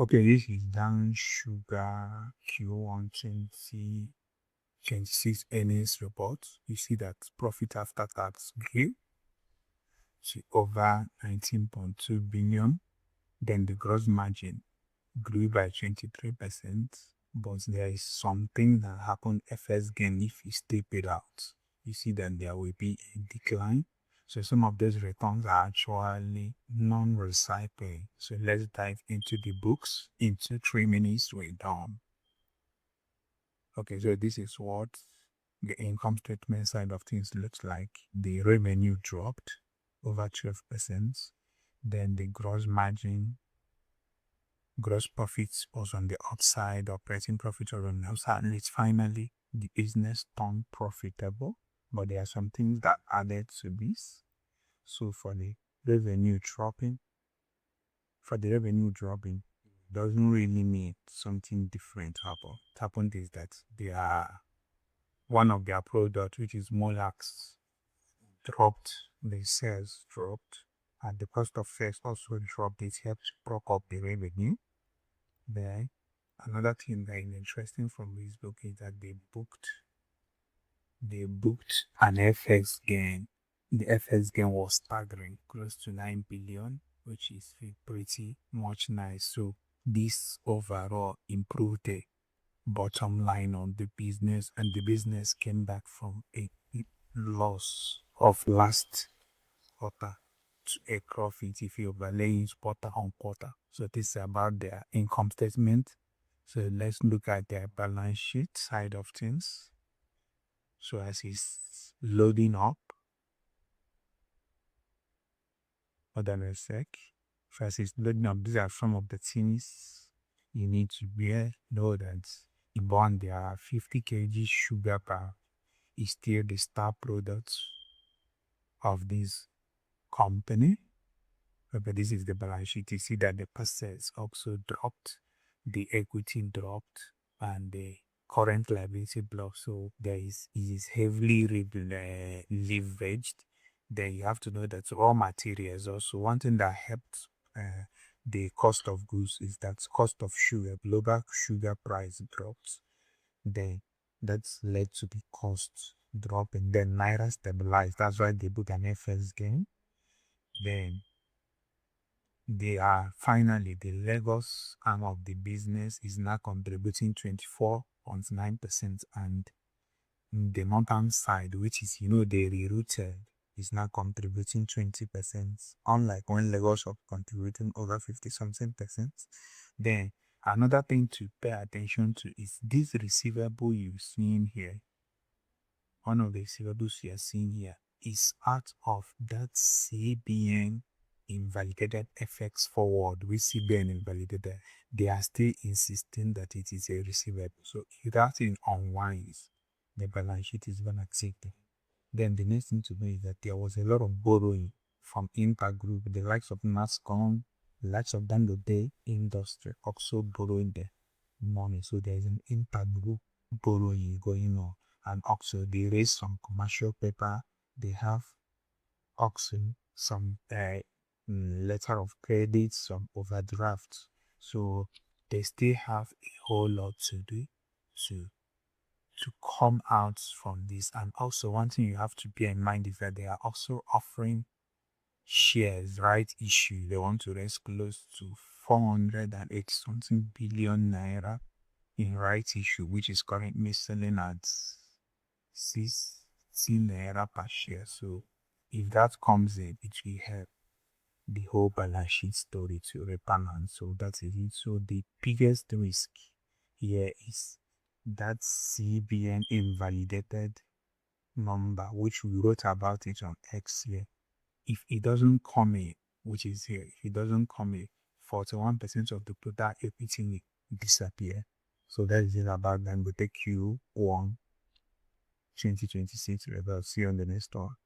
Okay, this is Dan Sugar Q1 2026 earnings report. You see that profit after tax grew to over 19.2 billion. Then the gross margin grew by 23%. But there is something that happened FS gain if you stay paid out. You see that there will be a decline. So some of those returns are actually non-recycling. So let's dive into the books. Into 3 minutes, we're done. Okay, so this is what the income statement side of things looks like. The revenue dropped over 12%. Then the gross margin, gross profits was on the upside, operating profit was on the upside, and it's finally the business turned profitable. But there are some things that added to this. So for the revenue dropping, doesn't really mean something different happened. What happened is that they are one of their products, which is Molax, dropped, the sales dropped, and the cost of sales also dropped. It helped broke up the revenue. Then another thing that is interesting from this book is that they booked an FX gain. The FX gain was staggering, close to 9 billion, which is pretty much nice. So this overall improved the bottom line on the business, and the business came back from a loss of last quarter to a profit if you overlay it quarter on quarter. So this is about their income statement. So let's look at their balance sheet side of things. So as it's loading up, hold on a sec. As it's loading up, these are some of the things you need to know that Ibon, their 50 kg sugar bar is still the star product of this company. But this is the balance sheet. You see that the assets also dropped, the equity dropped, and the current liability block. So it is heavily leveraged. Then you have to know that raw materials also. One thing that helped the cost of goods is that cost of sugar, global sugar price dropped. Then that's led to the cost dropping. Then Naira stabilized. That's why they book an FS gain. Then they are finally the Lagos arm of the business is now contributing 24.9%, and the northern side, which is they rerouted, is now contributing 20%. Unlike when Lagos was contributing over 50 something percent. Then another thing to pay attention to is this receivable you're seeing here. One of the receivables you are seeing here is out of that CBN invalidated FX forward, which CBN invalidated. They are still insisting that it is a receivable. So if that thing unwinds, the balance sheet is going to take it. Then the next thing to know is that there was a lot of borrowing from intergroup, the likes of NASCOM, the likes of Dangote Industry also borrowing the money. So there is an intergroup borrowing going on. And also they raise some commercial paper. They have also some letter of credit, some overdrafts. So they still have a whole lot to do to come out from this. And also one thing you have to bear in mind is that they are also offering shares right issue. They want to raise close to 480 something billion naira in right issue, which is currently selling at 60 naira per share. So if that comes in, it will help the whole balance sheet story to rebalance. So that's it. So the biggest risk here is that CBN invalidated number, which we wrote about it on X here. If it doesn't come in, which is here, if it doesn't come in, 41% of the total equity will disappear. So that is it about Dangote Q1 2026 results. See you on the next one.